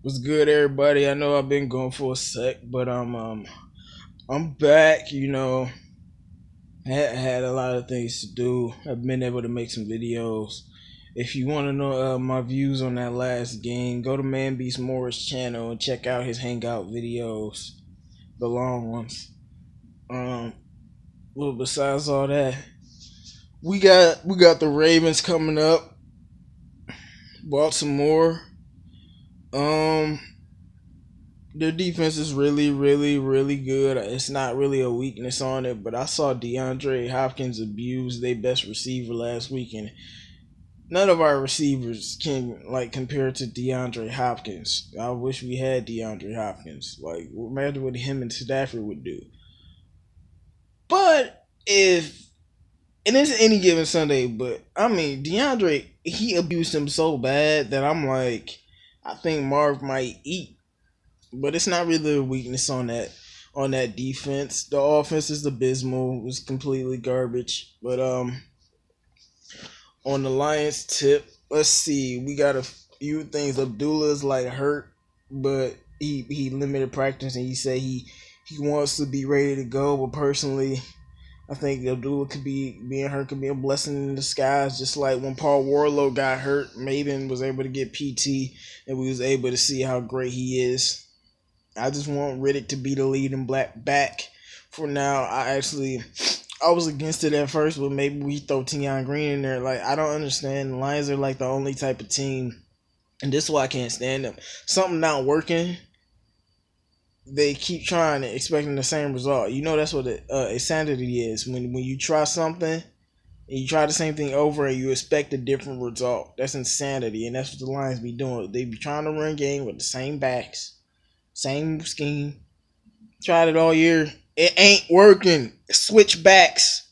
What's good, everybody? I know I've been gone for a sec, but I'm back. Had a lot of things to do. I've been able to make some videos. If you want to know my views on that last game, go to Man Beast Morris channel and check out his hangout videos, the long ones. Well, besides all that, we got the Ravens coming up. Baltimore. Um, Their defense is really, really, really good. It's not really a weakness on it, but I saw DeAndre Hopkins abuse their best receiver last week, and none of our receivers can compare to DeAndre Hopkins. I wish we had DeAndre Hopkins. Imagine what him and Stafford would do. But if and it's any given Sunday, but I mean DeAndre, he abused him so bad that I'm like, I think Marv might eat. But it's not really a weakness on that defense. The offense is abysmal. It was completely garbage. But on the Lions tip, let's see. We got a few things. Abdullah's hurt, but he limited practice and he said he wants to be ready to go. But personally, I think Abdullah being hurt could be a blessing in disguise. Just like when Paul Warlow got hurt, Maven was able to get PT and we was able to see how great he is. I just want Riddick to be the leading black back for now. I was against it at first, but maybe we throw Tion Green in there. I don't understand. The Lions are the only type of team, and this is why I can't stand them. Something not working, they keep trying and expecting the same result. That's what insanity is. When you try something and you try the same thing over and you expect a different result. That's insanity, and that's what the Lions be doing. They be trying to run game with the same backs. Same scheme. Tried it all year. It ain't working. Switch backs.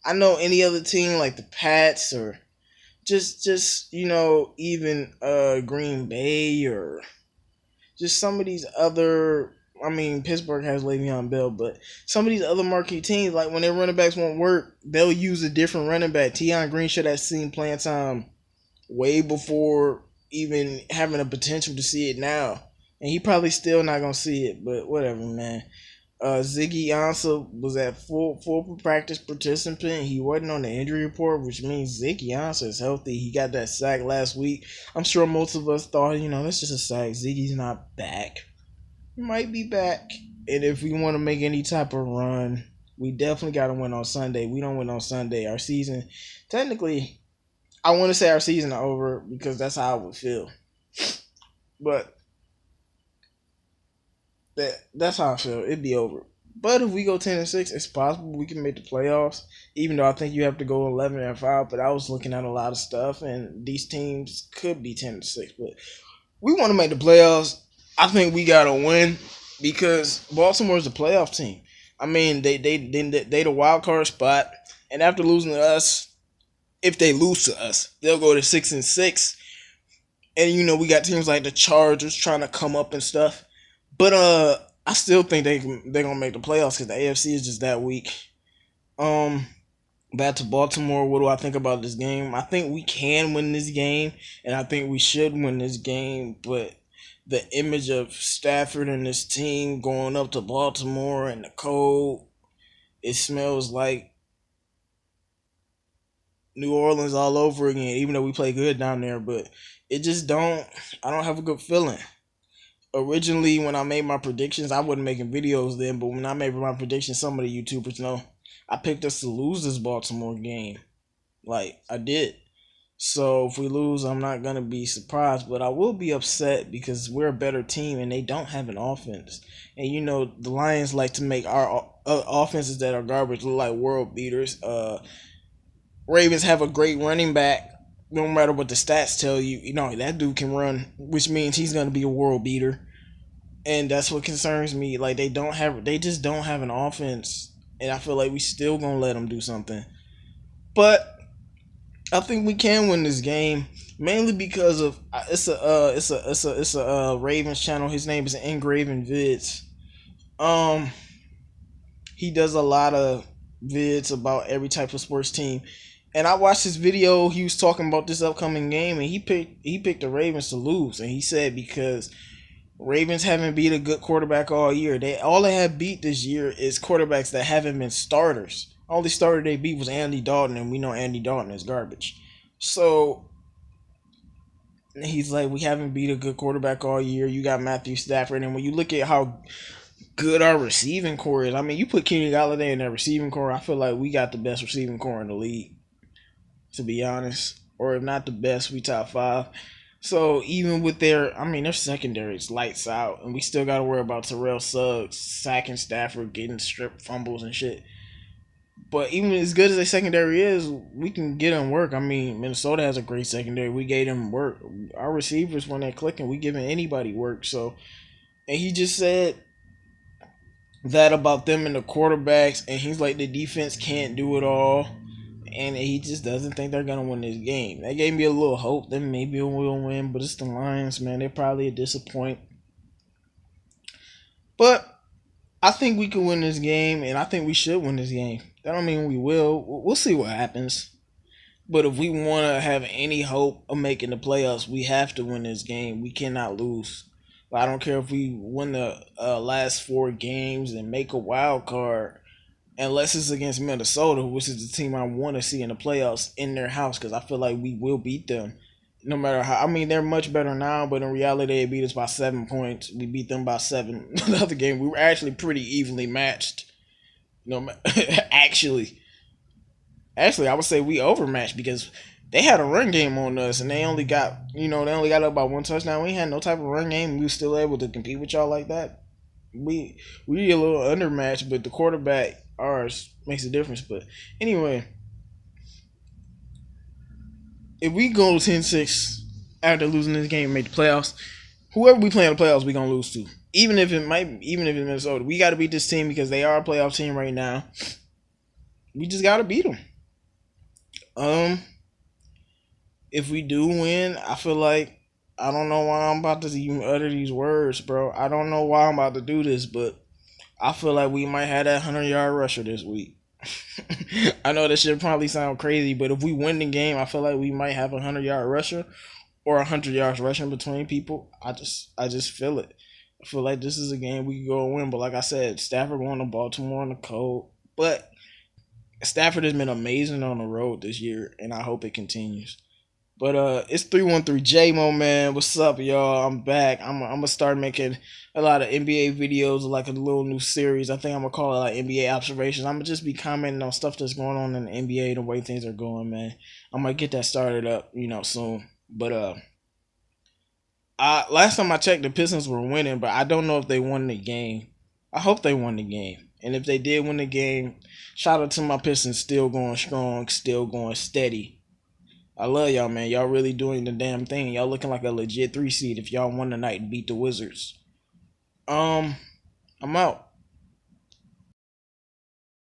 I know any other team like the Pats or just even Green Bay or just some of these other. I mean, Pittsburgh has Le'Veon Bell, but some of these other marquee teams, when their running backs won't work, they'll use a different running back. Tion Green should have seen playing time way before even having a potential to see it now. And he probably still not gonna see it, but whatever, man. Ziggy Ansah was at full practice participant. He wasn't on the injury report, which means Ziggy Ansah is healthy. He got that sack last week. I'm sure most of us thought, that's just a sack. Ziggy's not back. He might be back. And if we want to make any type of run, we definitely got to win on Sunday. We don't win on Sunday. Our season, technically, I want to say our season is over because that's how I would feel. But that's how I feel. It'd be over. But if we go 10-6, it's possible we can make the playoffs. Even though I think you have to go 11-5. But I was looking at a lot of stuff, and these teams could be 10-6. But we want to make the playoffs. I think we gotta win because Baltimore's a playoff team. I mean, they the wild card spot, and after losing to us, if they lose to us, they'll go to 6-6. And we got teams like the Chargers trying to come up and stuff. But I still think they're gonna make the playoffs because the AFC is just that weak. Back to Baltimore. What do I think about this game? I think we can win this game, and I think we should win this game. But the image of Stafford and this team going up to Baltimore and the cold, it smells like New Orleans all over again. Even though we play good down there, but it just don't. I don't have a good feeling. Originally, when I made my predictions, I wasn't making videos then, but when I made my predictions, some of the YouTubers know I picked us to lose this Baltimore game. I did. So if we lose, I'm not going to be surprised, but I will be upset because we're a better team and they don't have an offense. And the Lions like to make our offenses that are garbage look like world beaters. Ravens have a great running back. No matter what the stats tell you, that dude can run, which means he's gonna be a world beater, and that's what concerns me. They just don't have an offense, and I feel like we still gonna let them do something. But I think we can win this game, mainly because of it's a Ravens channel. His name is Engraven Vids. He does a lot of vids about every type of sports team. And I watched this video. He was talking about this upcoming game, and he picked the Ravens to lose. And he said because Ravens haven't beat a good quarterback all year. They have beat this year is quarterbacks that haven't been starters. Only starter they beat was Andy Dalton, and we know Andy Dalton is garbage. So he's like, we haven't beat a good quarterback all year. You got Matthew Stafford, and when you look at how good our receiving core is, I mean, you put Kenny Galladay in that receiving core, I feel like we got the best receiving core in the league, to be honest. Or if not the best, we top 5. So even with their secondary is lights out, and we still got to worry about Terrell Suggs sacking Stafford, getting stripped fumbles and shit. But even as good as their secondary is, we can get them work. I mean, Minnesota has a great secondary. We gave them work. Our receivers, when they're clicking, we giving anybody work. So, and he just said that about them and the quarterbacks, and he's like, the defense can't do it all, and he just doesn't think they're gonna win this game. That gave me a little hope that maybe we'll win, but it's the Lions, man. They're probably a disappoint. But I think we can win this game, and I think we should win this game. That don't mean we will. We'll see what happens. But if we want to have any hope of making the playoffs, we have to win this game. We cannot lose. I don't care if we win the last 4 games and make a wild card, unless it's against Minnesota, which is the team I want to see in the playoffs in their house, because I feel like we will beat them. No matter how, I mean, they're much better now, but in reality, they beat us by 7 points. We beat them by 7. The other game, we were actually pretty evenly matched. Actually, I would say we overmatched because they had a run game on us, and they only got up by 1 touchdown. We had no type of run game. We were still able to compete with y'all like that. We a little undermatched, but the quarterback ours makes a difference. But anyway, if we go 10-6 after losing this game and make the playoffs, whoever we play in the playoffs, we gonna lose to. Even if it's Minnesota, we got to beat this team because they are a playoff team right now. We just got to beat them. If we do win, I feel like, I don't know why I'm about to even utter these words, bro. I don't know why I'm about to do this, but I feel like we might have that 100-yard rusher this week. I know that should probably sound crazy, but if we win the game, I feel like we might have a 100-yard rusher or 100 yards rushing between people. I just feel it. I feel like this is a game we can go and win. But like I said, Stafford won to Baltimore in the cold. But Stafford has been amazing on the road this year, and I hope it continues. But it's 313 J-Mo, man. What's up, y'all? I'm back. I'm gonna start making a lot of NBA videos, like a little new series. I think I'm gonna call it like NBA observations. I'm gonna just be commenting on stuff that's going on in the NBA, the way things are going, man. I'm gonna get that started up, soon. But last time I checked, the Pistons were winning, but I don't know if they won the game. I hope they won the game. And if they did win the game, shout out to my Pistons, still going strong, still going steady. I love y'all, man. Y'all really doing the damn thing. Y'all looking like a legit 3 seed if y'all won tonight and beat the Wizards. I'm out.